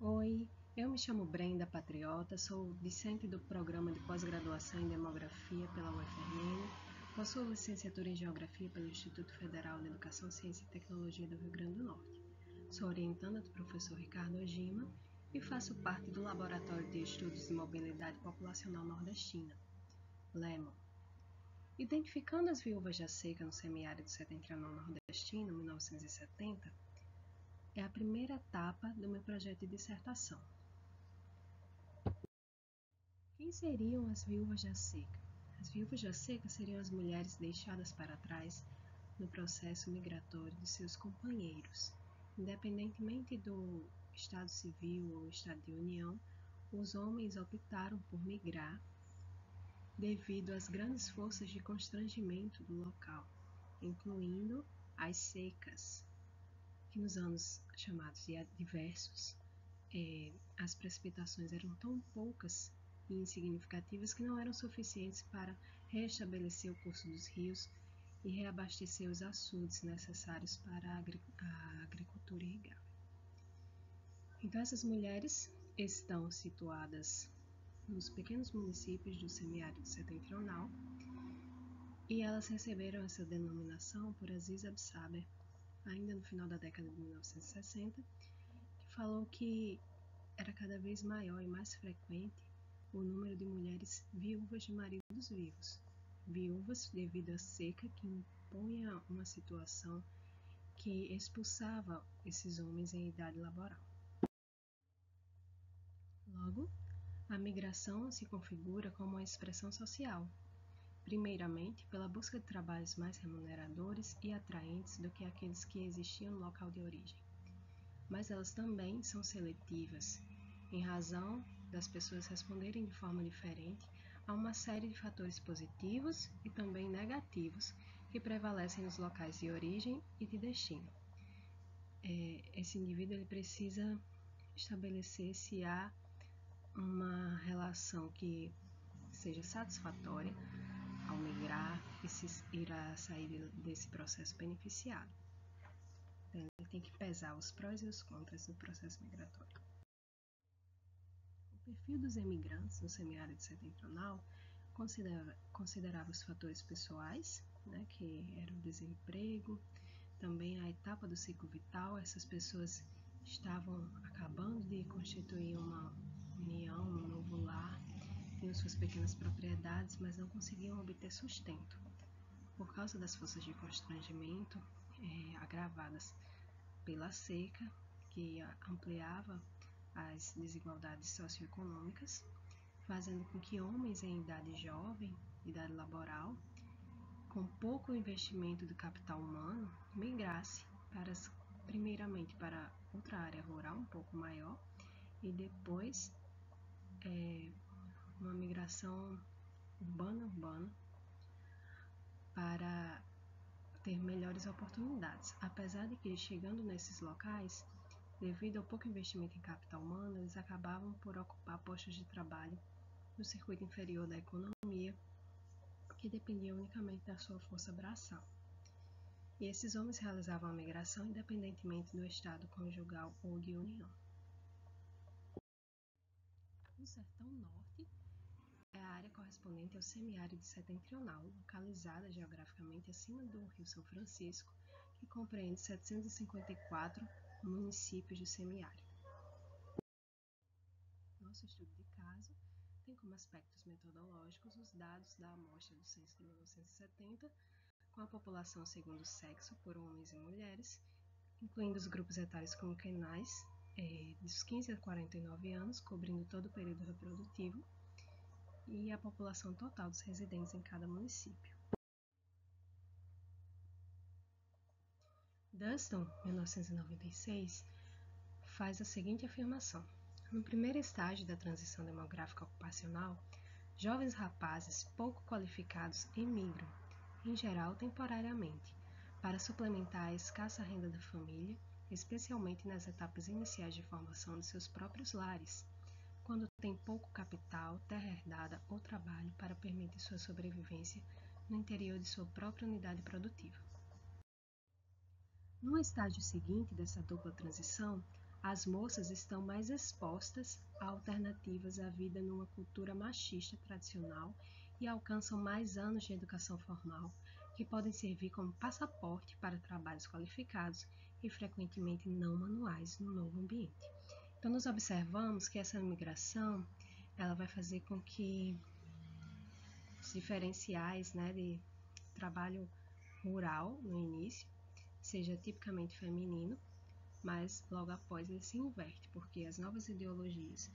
Oi, eu me chamo Brenda Patriota, sou discente do Programa de Pós-Graduação em Demografia pela UFRN, possuo licenciatura em Geografia pelo Instituto Federal de Educação, Ciência e Tecnologia do Rio Grande do Norte. Sou orientanda do professor Ricardo Ojima e faço parte do Laboratório de Estudos de Mobilidade Populacional Nordestina, LEMO. Identificando as viúvas da seca no semiárido setentrional nordestino, 1970, é a primeira etapa do meu projeto de dissertação. Quem seriam as viúvas da seca? As viúvas da seca seriam as mulheres deixadas para trás no processo migratório de seus companheiros. Independentemente do estado civil ou estado de união, os homens optaram por migrar devido às grandes forças de constrangimento do local, incluindo as secas, que nos anos chamados de adversos, as precipitações eram tão poucas e insignificativas que não eram suficientes para restabelecer o curso dos rios e reabastecer os açudes necessários para a agricultura irrigável. Então, essas mulheres estão situadas nos pequenos municípios do semiárido setentrional e elas receberam essa denominação por Aziz Absaber, ainda no final da década de 1960, que falou que era cada vez maior e mais frequente o número de mulheres viúvas de maridos vivos, viúvas devido à seca que impunha uma situação que expulsava esses homens em idade laboral. Logo, a migração se configura como uma expressão social, primeiramente pela busca de trabalhos mais remuneradores e atraentes do que aqueles que existiam no local de origem. Mas elas também são seletivas, em razão das pessoas responderem de forma diferente a uma série de fatores positivos e também negativos que prevalecem nos locais de origem e de destino. Esse indivíduo ele precisa estabelecer se há uma relação que seja satisfatória ao migrar e se irá sair desse processo beneficiado. Então, ele tem que pesar os prós e os contras do processo migratório. O perfil dos emigrantes no semiárido setentrional considerava os fatores pessoais, que era o desemprego, também a etapa do ciclo vital. Essas pessoas estavam acabando de constituir uma união, um novo lar, tinham suas pequenas propriedades, mas não conseguiam obter sustento por causa das forças de constrangimento agravadas pela seca, que ampliava as desigualdades socioeconômicas, fazendo com que homens em idade jovem, idade laboral, com pouco investimento do capital humano, migrasse primeiramente para outra área rural um pouco maior e depois uma migração urbana para ter melhores oportunidades. Apesar de que, chegando nesses locais, devido ao pouco investimento em capital humano, eles acabavam por ocupar postos de trabalho no circuito inferior da economia, que dependia unicamente da sua força braçal. E esses homens realizavam a migração independentemente do estado conjugal ou de união. O Sertão Norte é a área correspondente ao semiárido setentrional, localizada geograficamente acima do Rio São Francisco, que compreende 754 municípios do semiárido. Nosso estudo de caso tem como aspectos metodológicos os dados da amostra do censo de 1970, com a população segundo sexo por homens e mulheres, incluindo os grupos etários quinquenais dos 15 a 49 anos, cobrindo todo o período reprodutivo, e a população total dos residentes em cada município. Dunston, 1996, faz a seguinte afirmação: no primeiro estágio da transição demográfica ocupacional, jovens rapazes pouco qualificados emigram, em geral temporariamente, para suplementar a escassa renda da família, especialmente nas etapas iniciais de formação de seus próprios lares, quando tem pouco capital, terra herdada ou trabalho para permitir sua sobrevivência no interior de sua própria unidade produtiva. No estágio seguinte dessa dupla transição, As moças estão mais expostas a alternativas à vida numa cultura machista tradicional e alcançam mais anos de educação formal, que podem servir como passaporte para trabalhos qualificados e frequentemente não manuais no novo ambiente. Então, nós observamos que essa migração ela vai fazer com que os diferenciais, né, de trabalho rural no início seja tipicamente feminino, mas logo após ele se inverte, porque as novas ideologias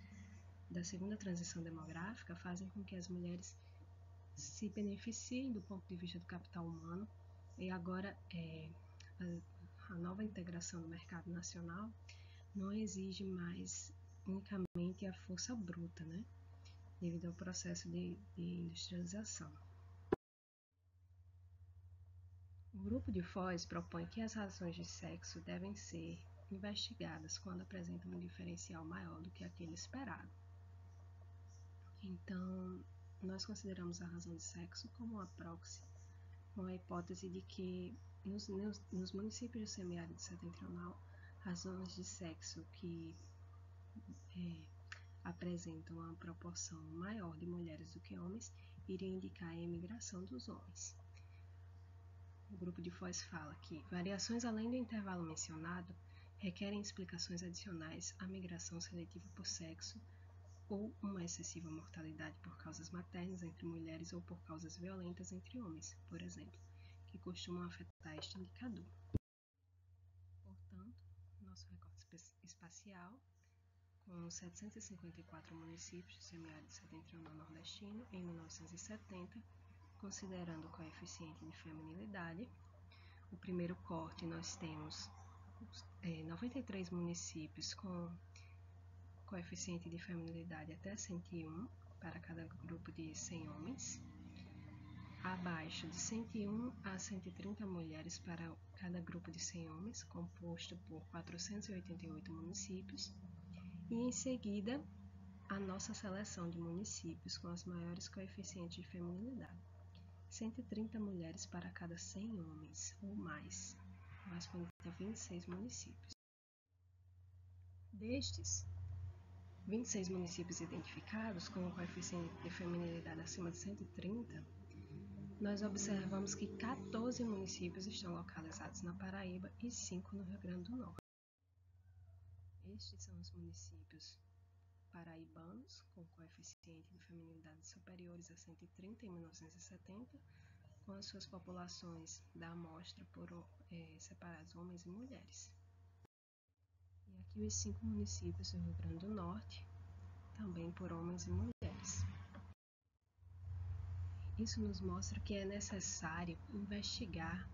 da segunda transição demográfica fazem com que as mulheres se beneficiem do ponto de vista do capital humano e agora a nova integração no mercado nacional não exige mais unicamente a força bruta, né, devido ao processo de industrialização. O grupo de Foz propõe que as razões de sexo devem ser investigadas quando apresentam um diferencial maior do que aquele esperado. Então, nós consideramos a razão de sexo como uma proxy, com a hipótese de que nos municípios do semiárido setentrional, razões de sexo que apresentam uma proporção maior de mulheres do que homens iriam indicar a emigração dos homens. O grupo de Foz fala que variações além do intervalo mencionado requerem explicações adicionais à migração seletiva por sexo ou uma excessiva mortalidade por causas maternas entre mulheres ou por causas violentas entre homens, por exemplo, que costumam afetar este indicador. Portanto, nosso recorte espacial, com 754 municípios do semiárido setentrional nordestino em 1970, considerando o coeficiente de feminilidade. O primeiro corte nós temos 93 municípios com coeficiente de feminilidade até 101 para cada grupo de 100 homens, abaixo de 101 a 130 mulheres para cada grupo de 100 homens, composto por 488 municípios, e em seguida a nossa seleção de municípios com os maiores coeficientes de feminilidade. 130 mulheres para cada 100 homens ou mais, correspondente a 26 municípios. Destes 26 municípios identificados com o coeficiente de feminilidade acima de 130, nós observamos que 14 municípios estão localizados na Paraíba e 5 no Rio Grande do Norte. Estes são os municípios paraibanos, com coeficiente de feminilidade superiores a 130 em 1970, com as suas populações da amostra por separados homens e mulheres. E aqui os 5 municípios do Rio Grande do Norte, também por homens e mulheres. Isso nos mostra que é necessário investigar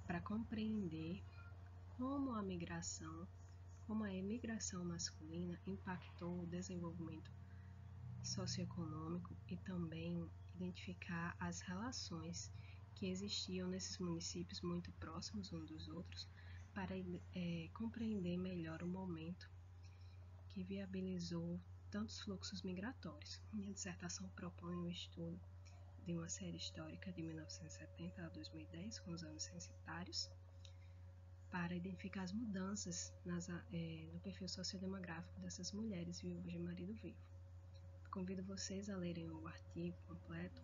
para compreender como a migração, como a emigração masculina impactou o desenvolvimento socioeconômico e também identificar as relações que existiam nesses municípios muito próximos uns dos outros para compreender melhor o momento que viabilizou tantos fluxos migratórios. Minha dissertação propõe um estudo de uma série histórica de 1970 a 2010 com os anos censitários para identificar as mudanças no perfil sociodemográfico dessas mulheres viúvas de marido vivo. Convido vocês a lerem o artigo completo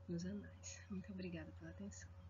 nos anais. Muito obrigada pela atenção.